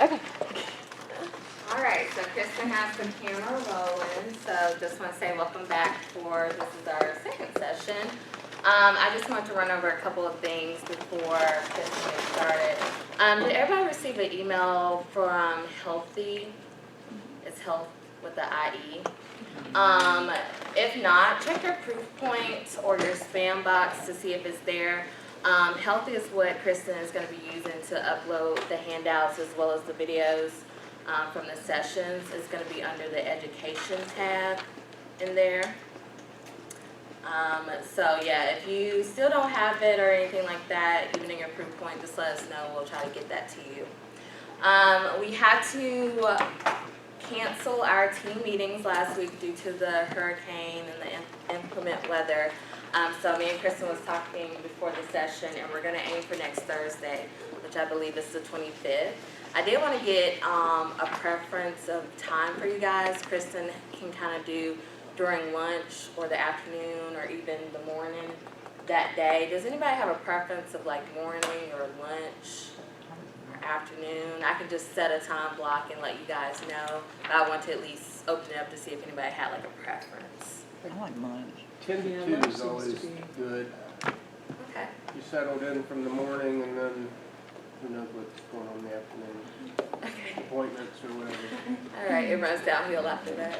Okay. All right, so Kristen has the camera rolling, so just want to say welcome back this is our second session. I just want to run over a couple of things before Kristen gets started. Did everybody receive an email from Healthy? It's health with the IE. If not, check your proof points or your spam box to see if it's there. Healthy is what Kristen is going to be using to upload the handouts as well as the videos from the sessions. It's going to be under the education tab in there. So yeah, if you still don't have it or anything like that, even in your proof point, just let us know. We'll try to get that to you. We had to cancel our team meetings last week due to the hurricane and the inclement weather. So me and Kristen was talking before the session, and we're going to aim for next Thursday, which I believe is the 25th. I did want to get a preference of time for you guys. Kristen can kind of do during lunch or the afternoon or even the morning that day. Does anybody have a preference of like morning or lunch or afternoon? I can just set a time block and let you guys know. But I want to at least open it up to see if anybody had like a preference. I like lunch. 10 to 2 is always good. Okay. You settled in from the morning and then who knows what's going on in the afternoon. Okay. Appointments or whatever. All right, it runs downhill after that.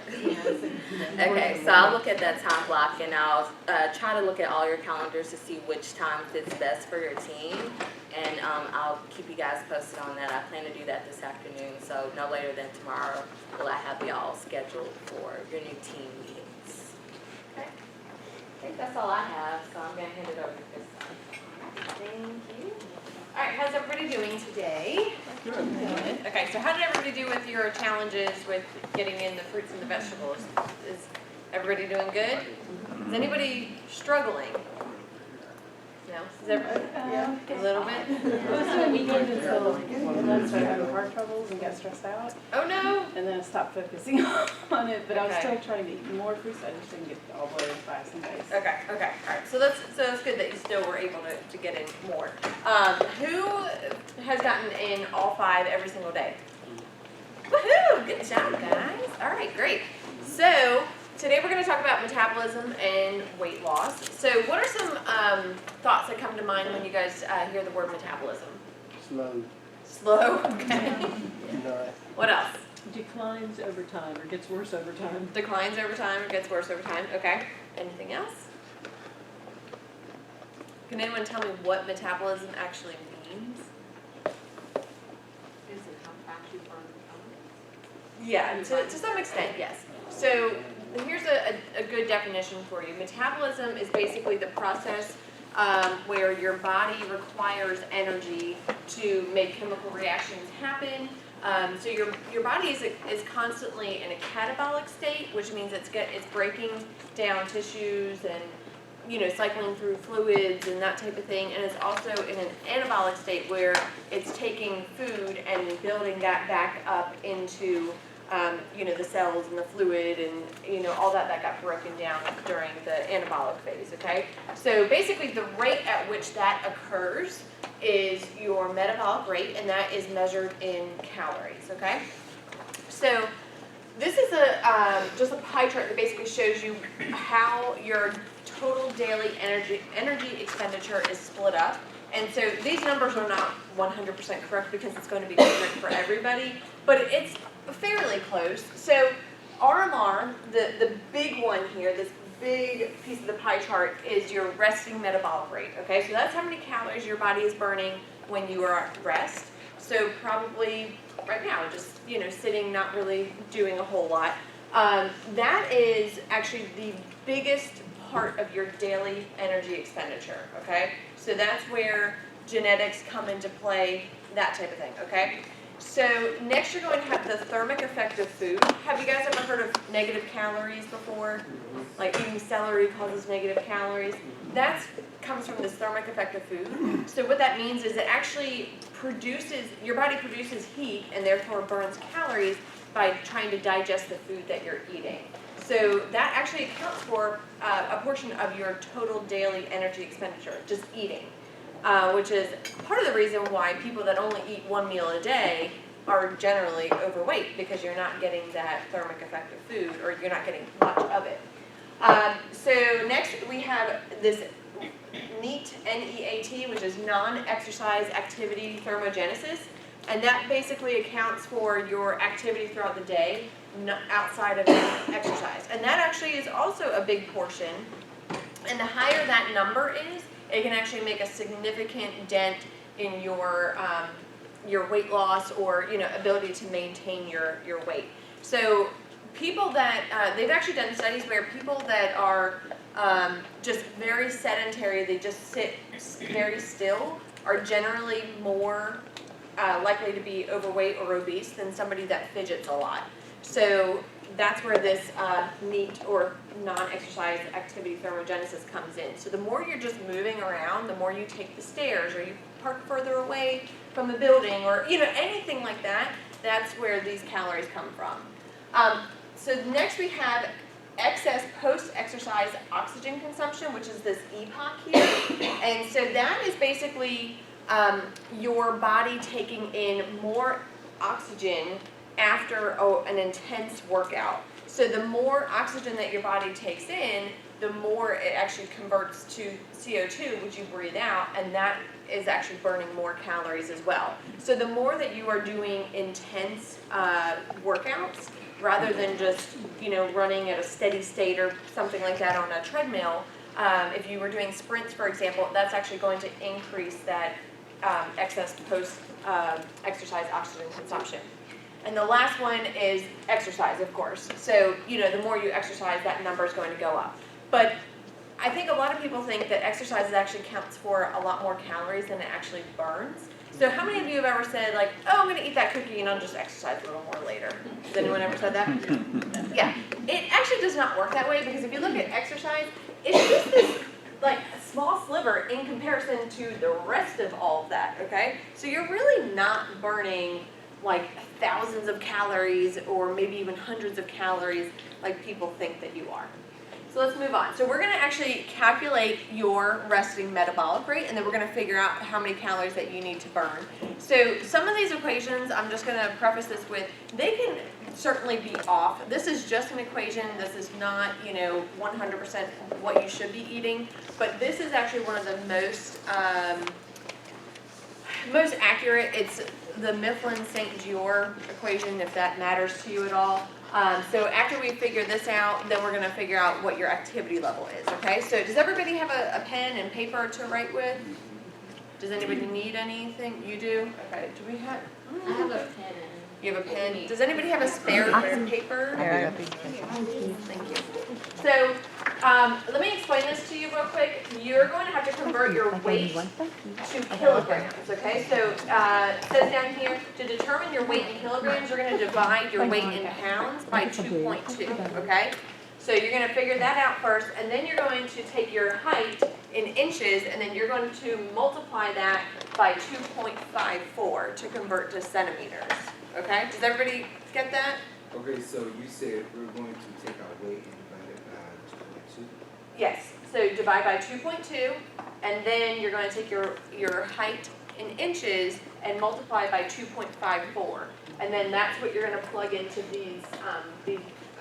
Okay, so I'll look at that time block and I'll try to look at all your calendars to see which time fits best for your team. And I'll keep you guys posted on that. I plan to do that this afternoon, so no later than tomorrow will I have y'all scheduled for your new team meetings. Okay, I think that's all I have, so I'm going to hand it over to Kristen. Thank you. All right, how's everybody doing today? Good. Okay, so how did everybody do with your challenges with getting in the fruits and the vegetables? Is everybody doing good? Is anybody struggling? No? Is everybody? Yeah. A little bit? It was a weekend until I started having heart troubles and got stressed out. Oh no! And then I stopped focusing on it, but I was Okay. still trying to eat more fruits. I just didn't get all the way by some days. Okay, all right. So that's good that you still were able to get in more. Who has gotten in all 5 every single day? Woohoo! Good job, guys. All right, great. So today we're going to talk about metabolism and weight loss. So what are some thoughts that come to mind when you guys hear the word metabolism? Slow. Slow, okay. No. What else? Declines over time or gets worse over time. Declines over time or gets worse over time, okay. Anything else? Can anyone tell me what metabolism actually means? Is it how fast you burn the Yeah, to some extent, yes. So here's a good definition for you. Metabolism is basically the process where your body requires energy to make chemical reactions happen. So your body is constantly in a catabolic state, which means it's breaking down tissues and cycling through fluids and that type of thing, and it's also in an anabolic state where it's taking food and building that back up into the cells and the fluid and all that got broken down during the anabolic phase. Okay, so basically the rate at which that occurs is your metabolic rate, and that is measured in calories. Okay, so this is just a pie chart that basically shows you how your total daily energy expenditure is split up. And so these numbers are not 100% correct because it's going to be different for everybody, but it's fairly close. So RMR, the big one here, this big piece of the pie chart, is your resting metabolic rate. Okay, so that's how many calories your body is burning when you are at rest. So probably right now, just sitting, not really doing a whole lot. That is actually the biggest part of your daily energy expenditure. Okay, so that's where genetics come into play, that type of thing. Okay, so next you're going to have the thermic effect of food. Have you guys ever heard of negative calories before? Like eating celery causes negative calories. That comes from this thermic effect of food. So what that means is it actually your body produces heat and therefore burns calories by trying to digest the food that you're eating. So that actually accounts for a portion of your total daily energy expenditure, just eating, which is part of the reason why people that only eat one meal a day are generally overweight because you're not getting that thermic effect of food, or you're not getting much of it. So next we have this NEAT, N-E-A-T, which is non-exercise activity thermogenesis, and that basically accounts for your activity throughout the day outside of exercise. And that actually is also a big portion, and the higher that number is, it can actually make a significant dent in your weight loss, or ability to maintain your weight. So people that they've actually done studies where people that are just very sedentary, they just sit very still, are generally more likely to be overweight or obese than somebody that fidgets a lot. So that's where this NEAT, or non-exercise activity thermogenesis, comes in. So the more you're just moving around, the more you take the stairs, or you park further away from the building, or anything like that, that's where these calories come from. So next we have excess post-exercise oxygen consumption, which is this EPOC here. And so that is basically your body taking in more oxygen after an intense workout. So the more oxygen that your body takes in, the more it actually converts to CO2, which you breathe out, and that is actually burning more calories as well. So the more that you are doing intense workouts, rather than just running at a steady state or something like that on a treadmill, if you were doing sprints, for example, that's actually going to increase that excess post-exercise oxygen consumption. And the last one is exercise, of course. So, the more you exercise, that number is going to go up. But I think a lot of people think that exercise actually counts for a lot more calories than it actually burns. So how many of you have ever said, like, oh, I'm going to eat that cookie and I'll just exercise a little more later? Has anyone ever said that? Yeah. It actually does not work that way, because if you look at exercise, it's just this, like, small sliver in comparison to the rest of all of that, okay? So you're really not burning like thousands of calories, or maybe even hundreds of calories, like people think that you are. So let's move on. So we're going to actually calculate your resting metabolic rate, and then we're going to figure out how many calories that you need to burn. So some of these equations, I'm just going to preface this with, they can certainly be off. This is just an equation. This is not, 100% what you should be eating, but this is actually one of the most accurate. It's the Mifflin-St. Jeor equation, if that matters to you at all. So after we figure this out, then we're going to figure out what your activity level is, okay? So does everybody have a pen and paper to write with? Does anybody need anything? You do? Okay, do we have? I have a pen. You have a pen? Does anybody have a spare paper? Thank you. So let me explain this to you real quick. You're going to have to convert your weight to kilograms, okay? So it says down here, to determine your weight in kilograms, you're going to divide your weight in pounds by 2.2, okay? So you're going to figure that out first, and then you're going to take your height in inches, and then you're going to multiply that by 2.54 to convert to centimeters, okay? Does everybody get that? Okay, so you said we're going to take our weight and divide it by 2.2? Yes, so divide by 2.2, and then you're going to take your height in inches and multiply by 2.54, and then that's what you're going to plug into these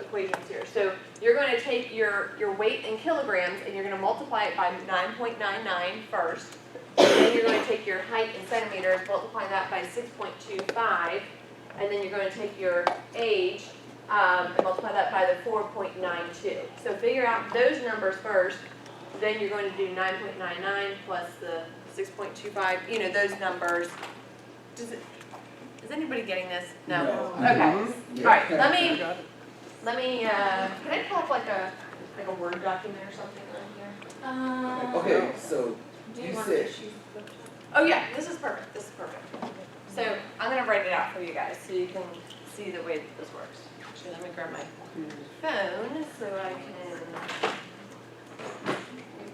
equations here. So you're going to take your weight in kilograms, and you're going to multiply it by 9.99 first, and then you're going to take your height in centimeters, multiply that by 6.25, and then you're going to take your age and multiply that by the 4.92. So figure out those numbers first, then you're going to do 9.99 plus the 6.25, those numbers. Is anybody getting this? No? No. Okay. Yeah. All right, let me, can I pull up like a Word document or something on here? Okay, so Do you want said, to choose the Oh yeah, this is perfect. So I'm going to write it out for you guys so you can see the way that this works. Actually, let me grab my phone so I can use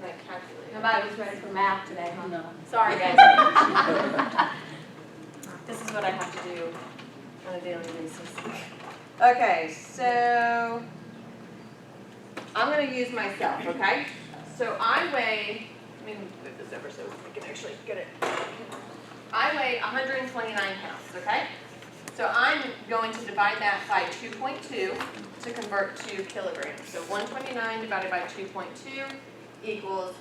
my calculator. Nobody was ready for math today, huh? No. Sorry guys. This is what I have to do on a daily basis. Okay, so I'm going to use myself, okay? So I weigh, let me move this over so we can actually get it. I weigh 129 pounds, okay? So I'm going to divide that by 2.2 to convert to kilograms. So 129 divided by 2.2 equals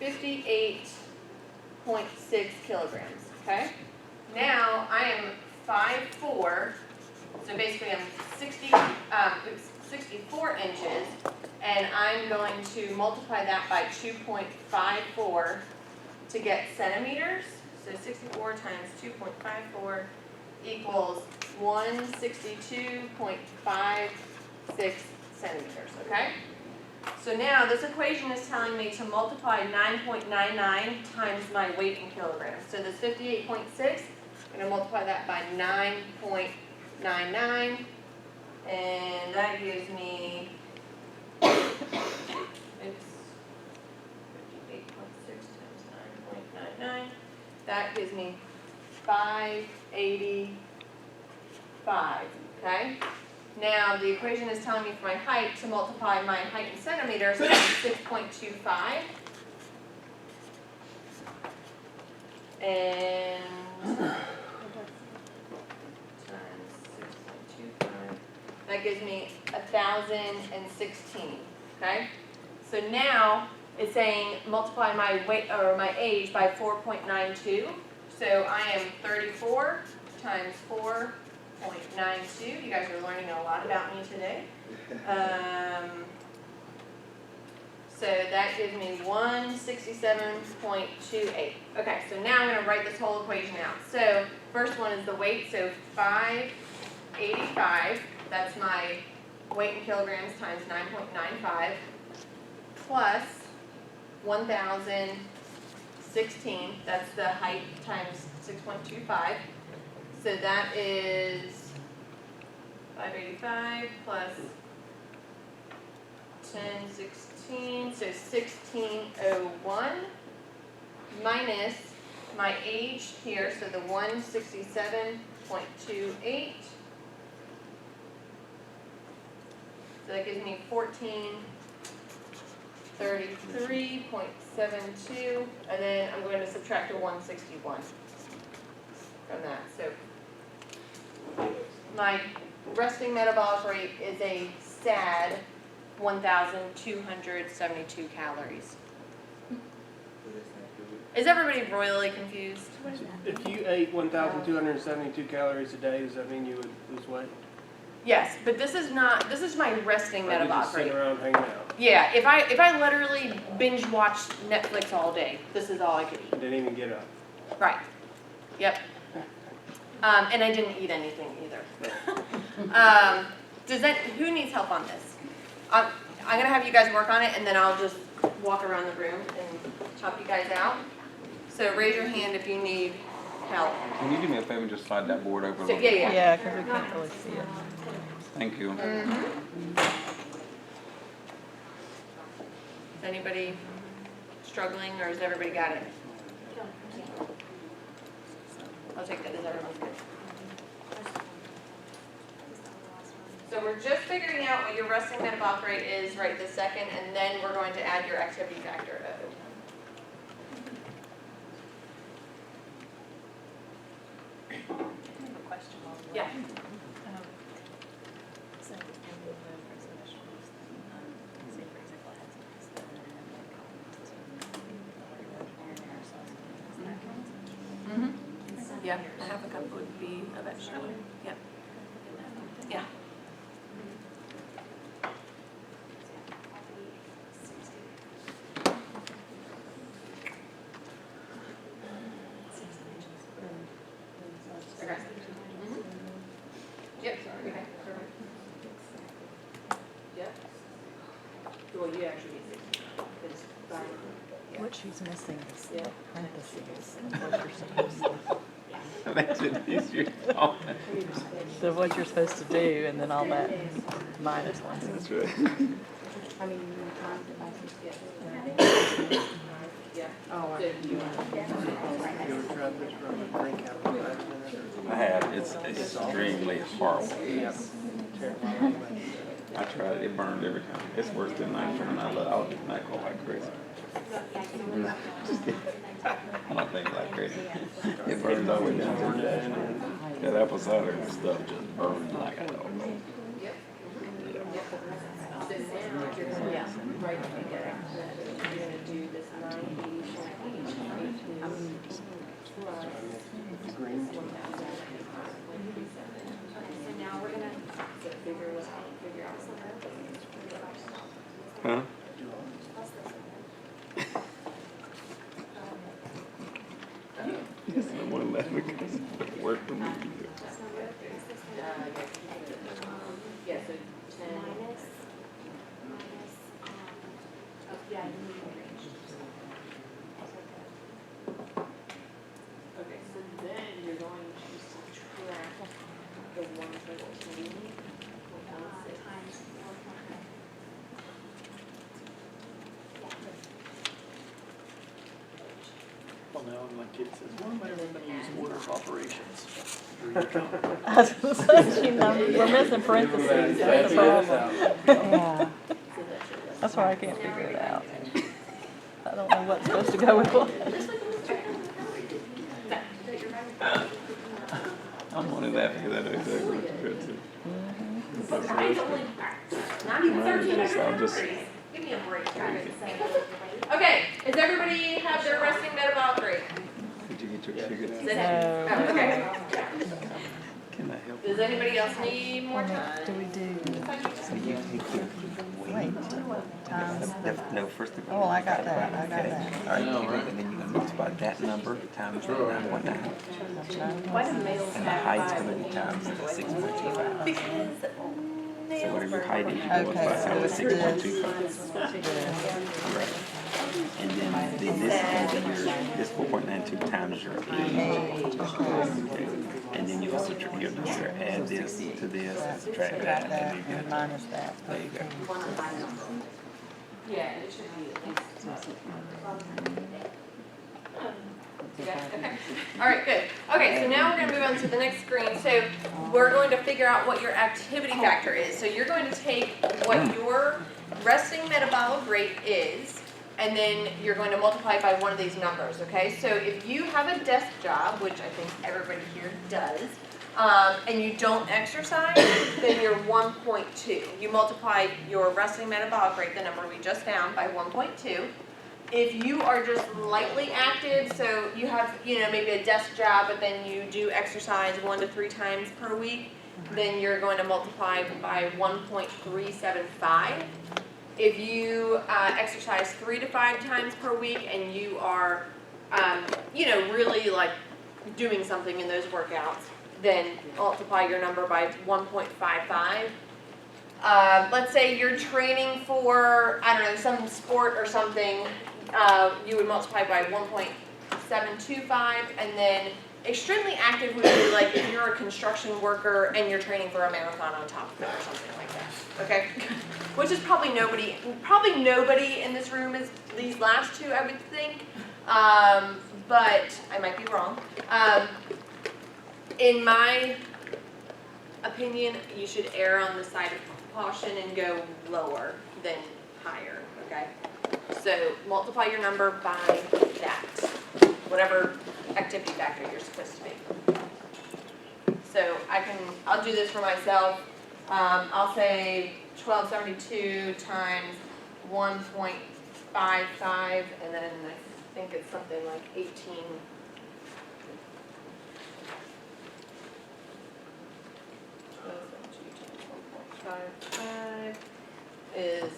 58.6 kilograms, okay? Now I am 5'4", so basically I'm 64 inches, and I'm going to multiply that by 2.54 to get centimeters. So 64 times 2.54 equals 162.56 centimeters, okay? So now this equation is telling me to multiply 9.99 times my weight in kilograms. So this 58.6, I'm going to multiply that by 9.99, and that gives me, oops, 58.6 times 9.99, that gives me 585, okay? Now, the equation is telling me for my height to multiply my height in centimeters by 6.25. And times 6.25, that gives me 1,016, okay? So now it's saying multiply my weight or my age by 4.92. So I am 34 times 4.92. You guys are learning a lot about me today. So that gives me 167.28. Okay, so now I'm going to write this whole equation out. So first one is the weight, so 585, that's my weight in kilograms times 9.95, plus 1,016, that's the height times 6.25. So that is 585 plus 1016, so 1601 minus my age here, so the 167.28. So that gives me 1433.72, and then I'm going to subtract a 161 from that. So my resting metabolic rate is a sad 1,272 calories. Is everybody royally confused? If you ate 1,272 calories a day, does that mean you would lose weight? Yes, but this is my resting Or you just metabolic sit rate. around hanging out? Yeah, if I literally binge watched Netflix all day, this is all I could eat. Didn't even get up. Right. Yep. And I didn't eat anything either. Who needs help on this? I'm gonna have you guys work on it, and then I'll just walk around the room and chop you guys out. So raise your hand if you need help. Can you do me a favor and just slide that board over a So, little bit? yeah. Yeah, because we can't really see it. Thank you. Is anybody struggling, or has everybody got it? I'll take that as everyone's good. So we're just figuring out what your resting metabolic rate is right this second, and then we're going to add your activity factor O. Yeah. So, say for example, I had some pasta and then Yeah, a half a cup would be a vegetable. Yep. Yeah. Okay. Yep. Okay. Perfect. Yep. Well, you actually need 60. It's fine. What she's missing is Yeah. parentheses and what you're supposed to. Makes it easier to talk. So what you're supposed to do, and then all that minus one. That's right. Yeah. Oh, So you You ever tried this rubber drink out of the last minute? I have. It's extremely horrible. Yep. Terrible. I tried it. It burned every time. It's worse than nitro, and I'll do NyQuil like crazy. Just kidding. I don't think like crazy. It burns all the way down to the. Yeah, apple cider stuff just burns like a dog. Yep. So now you're gonna write together that you're gonna do this 980, 20, Green. so now we're gonna figure out something. Huh? Yes, I want to laugh because it worked for me. Yeah, so 10. Okay, so then you're going to subtract the 113 times 400. Well, now my kid says, why am I ever going to use order of operations? I was gonna say, we're missing parentheses, that's the problem. Yeah. That's why I can't figure it out. I don't know what's supposed to go with what. I'm only laughing because I know exactly what you're going to. Not even 13 So I'm just. Give me a break, guys. Okay, does everybody have their resting metabolic rate? Did you get your figured out? Is it? No. Oh, okay. Can I help? Does anybody else need more time? What do we do? So you could Wait, times. no, first of Oh, all. I got that, I got Okay. that. All right, and then you're gonna multiply that number times 919. Why do males And the have height's 5? gonna be times 6.25. So whatever your height is, you Okay, multiply so times it's 6.25. Right. And then this is gonna be your, this 4.92 times your age. Okay. And then you also you'll add this to this and subtract that, and then you get Minus that. there you go. Yeah, it should be at least. Okay. All right, good. Okay, so now we're going to move on to the next screen. So we're going to figure out what your activity factor is. So you're going to take what your resting metabolic rate is, and then you're going to multiply it by one of these numbers, okay? So if you have a desk job, which I think everybody here does, and you don't exercise, then you're 1.2. You multiply your resting metabolic rate, the number we just found, by 1.2. If you are just lightly active, so you have, maybe a desk job, but then you do exercise 1 to 3 times per week, then you're going to multiply by 1.375. If you exercise 3 to 5 times per week and you are, really like doing something in those workouts, then multiply your number by 1.55. Let's say you're training for, some sport or something, you would multiply by 1.725, and then extremely active would be like if you're a construction worker and you're training for a marathon on top of it or something like that, okay? Which is probably nobody in this room is these last two, I would think, but I might be wrong. In my opinion, you should err on the side of caution and go lower than higher, okay? So multiply your number by that, whatever activity factor you're supposed to be. So I'll do this for myself. I'll say 1272 times 1.55, and then I think it's something like 18. Is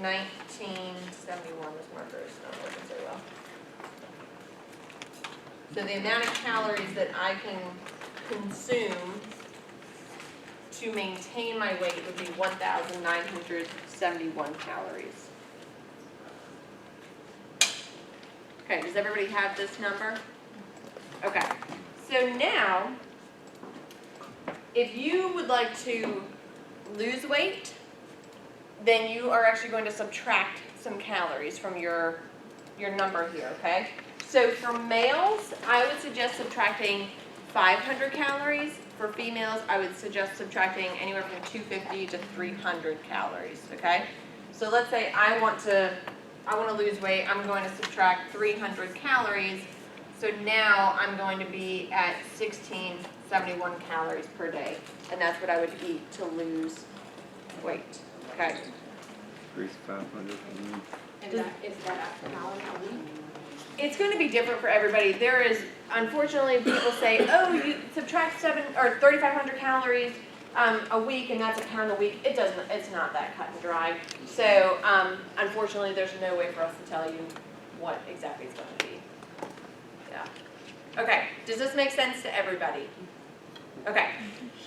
1971. This marker is not working so well. So the amount of calories that I can consume to maintain my weight would be 1,971 calories. Okay, does everybody have this number? Okay, so now, if you would like to lose weight, then you are actually going to subtract some calories from your number here, okay? So for males, I would suggest subtracting 500 calories. For females, I would suggest subtracting anywhere from 250 to 300 calories, okay? So let's say I want to lose weight, I'm going to subtract 300 calories. So now I'm going to be at 16 71 calories per day, and that's what I would eat to lose weight, okay? Grease 500. And that, is that a calorie a week? It's going to be different for everybody. There is, unfortunately, people say, oh, you subtract 3,500 calories a week, and that's a pound a week. It doesn't. It's not that cut and dry. So, unfortunately, there's no way for us to tell you what exactly it's going to be. Yeah. Okay. Does this make sense to everybody? Okay.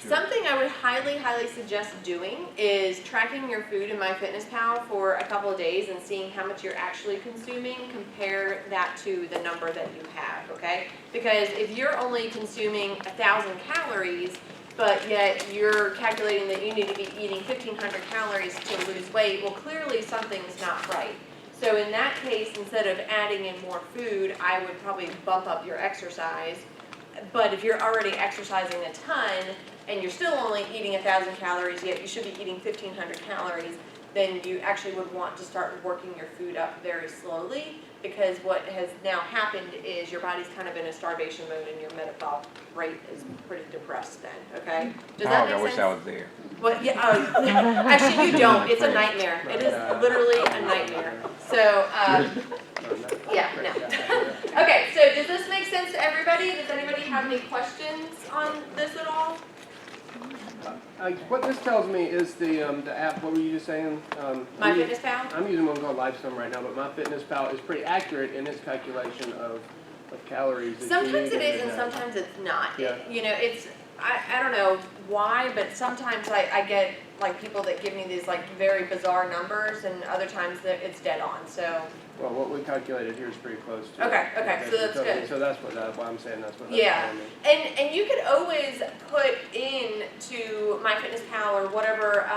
Sure. Something I would highly suggest doing is tracking your food in MyFitnessPal for a couple of days and seeing how much you're actually consuming. Compare that to the number that you have, okay? Because if you're only consuming 1,000 calories, but yet you're calculating that you need to be eating 1,500 calories to lose weight, well, clearly something's not right. So in that case, instead of adding in more food, I would probably bump up your exercise. But if you're already exercising a ton and you're still only eating 1,000 calories, yet you should be eating 1,500 calories, then you actually would want to start working your food up very slowly, because what has now happened is your body's kind of in a starvation mode and your metabolic rate is pretty depressed then, okay? Does that Dog, make I wish sense? I was there. Well, yeah, actually you don't. It's a nightmare. It is literally a nightmare. So, yeah, no. Okay, so does this make sense to everybody? Does anybody have any questions on this at all? What this tells me is the app, what were you just saying? MyFitnessPal? I'm using one called Lifestone right now, but MyFitnessPal is pretty accurate in its calculation of calories. that you Sometimes need it is in and a day. sometimes it's not. Yeah. You know, it's, I don't know why, but sometimes I get like people that give me these like very bizarre numbers, and other times that it's dead on, so. Well, what we calculated here is pretty close to it. Okay, so that's good. So that's why I'm saying that's what that's Yeah, telling me. and you could always put in to MyFitnessPal or whatever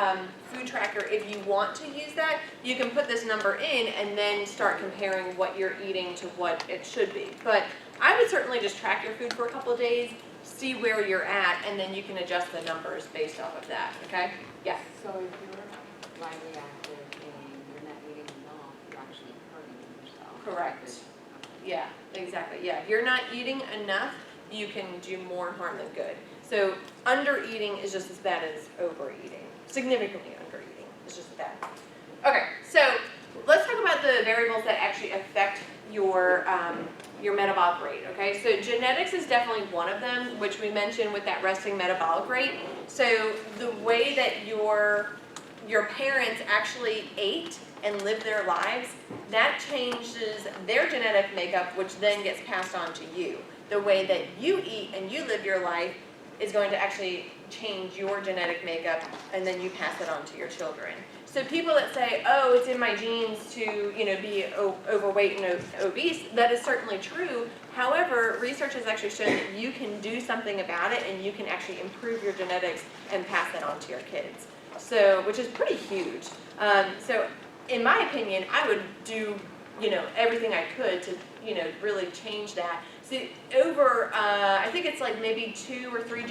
food tracker if you want to use that. You can put this number in and then start comparing what you're eating to what it should be. But I would certainly just track your food for a couple of days, see where you're at, and then you can adjust the numbers based off of that, okay? Yeah. So if you're lightly active and you're not eating enough, you're actually hurting yourself. Correct. Yeah, exactly. Yeah, if you're not eating enough, you can do more harm than good. So undereating is just as bad as overeating. Significantly undereating is just as bad. Okay, so let's talk about the variables that actually affect your metabolic rate, okay? So genetics is definitely one of them, which we mentioned with that resting metabolic rate. So the way that your parents actually ate and lived their lives, that changes their genetic makeup, which then gets passed on to you. The way that you eat and you live your life is going to actually change your genetic makeup, and then you pass it on to your children. So people that say, oh, it's in my genes to, you know, be overweight and obese, that is certainly true. However, research has actually shown that you can do something about it, and you can actually improve your genetics and pass that on to your kids. So, which is pretty huge. So in my opinion, I would do, you know, everything I could to, you know, really change that. So over, I think it's like maybe 2 or 3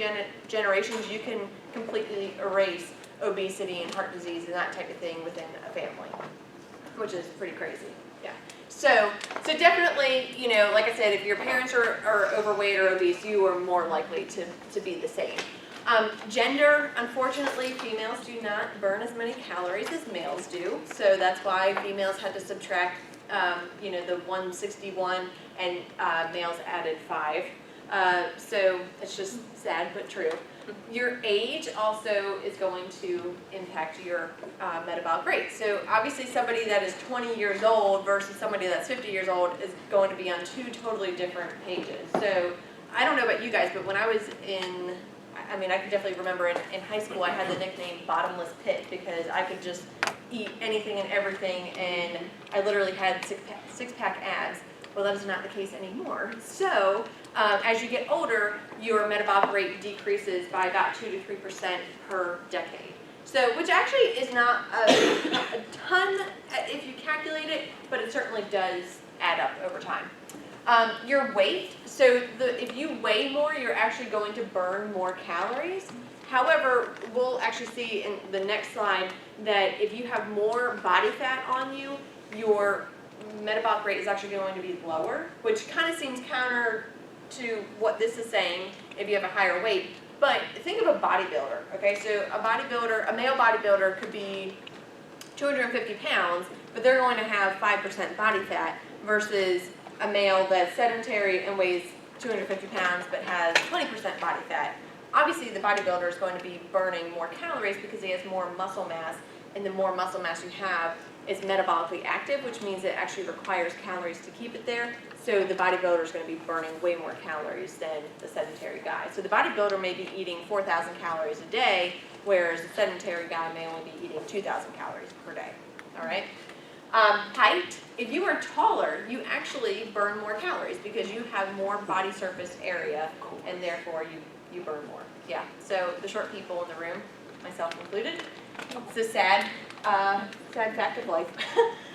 generations, you can completely erase obesity and heart disease and that type of thing within a family, which is pretty crazy. Yeah. So definitely, you know, like I said, if your parents are overweight or obese, you are more likely to be the same. Gender, unfortunately, females do not burn as many calories as males do. So that's why females had to subtract, you know, the 161 and males added 5. So it's just sad but true. Your age also is going to impact your metabolic rate. So obviously somebody that is 20 years old versus somebody that's 50 years old is going to be on 2 totally different pages. So I don't know about you guys, but when I was in, I mean, I can definitely remember in high school I had the nickname Bottomless Pit because I could just eat anything and everything, and I literally had six-pack abs. Well, that is not the case anymore. So as you get older, your metabolic rate decreases by about 2 to 3% per decade. So, which actually is not a ton if you calculate it, but it certainly does add up over time. Your weight, so if you weigh more, you're actually going to burn more calories. However, we'll actually see in the next slide that if you have more body fat on you, your metabolic rate is actually going to be lower, which kind of seems counter to what this is saying. if you have a higher weight. But think of a bodybuilder, okay? So a male bodybuilder could be 250 pounds, but they're going to have 5% body fat versus a male that's sedentary and weighs 250 pounds but has 20% body fat. Obviously, the bodybuilder is going to be burning more calories because he has more muscle mass, and the more muscle mass you have is metabolically active, which means it actually requires calories to keep it there. So the bodybuilder is going to be burning way more calories than the sedentary guy. So the bodybuilder may be eating 4,000 calories a day, whereas the sedentary guy may only be eating 2,000 calories per day. All right. Height, if you are taller, you actually burn more calories because you have more body surface area, and therefore you burn more. Yeah, so the short people in the room, myself included, it's a sad fact of life.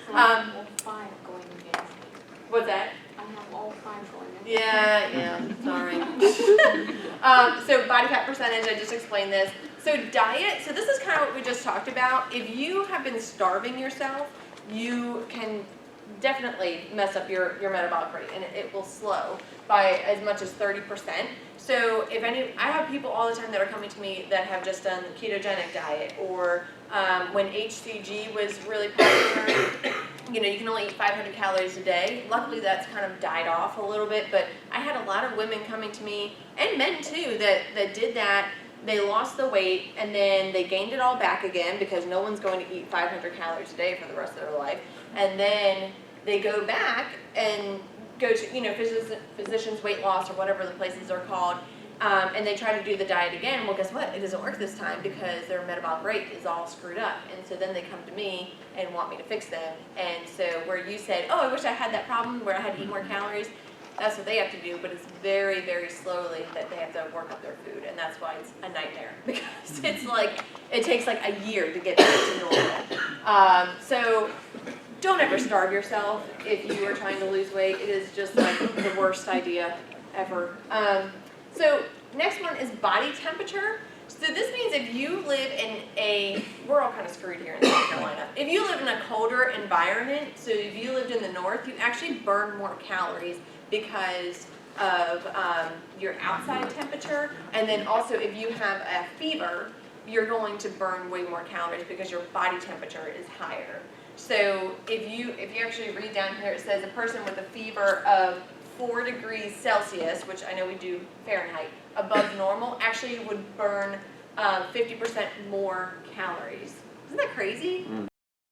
So I have all 5 going against me. What's that? I have all 5 going against me. Yeah, sorry. So body fat percentage, I just explained this. So diet, so this is kind of what we just talked about. If you have been starving yourself, you can definitely mess up your metabolic rate, and it will slow by as much as 30%. So I have people all the time that are coming to me that have just done the ketogenic diet, or when HCG was really popular, you can only eat 500 calories a day. Luckily, that's kind of died off a little bit, but I had a lot of women coming to me, and men too, that did that. They lost the weight, and then they gained it all back again because no one's going to eat 500 calories a day for the rest of their life. And then they go back and go to, physicians weight loss or whatever the places are called, and they try to do the diet again. Well, guess what? It doesn't work this time because their metabolic rate is all screwed up. And so then they come to me and want me to fix them. And so where you said, oh, I wish I had that problem where I had to eat more calories, that's what they have to do, but it's very, very slowly that they have to work up their food, and that's why it's a nightmare, because it's like, it takes like a year to get back to normal. So don't ever starve yourself if you are trying to lose weight. It is just like the worst idea ever. So next one is body temperature. So this means if you live in we're all kind of screwed here in South Carolina. If you live in a colder environment, so if you lived in the north, you actually burn more calories because of your outside temperature. And then also if you have a fever, you're going to burn way more calories because your body temperature is higher. So if you actually read down here, it says a person with a fever of 4 degrees Celsius, which I know we do Fahrenheit, above normal, actually would burn 50% more calories. Isn't that crazy?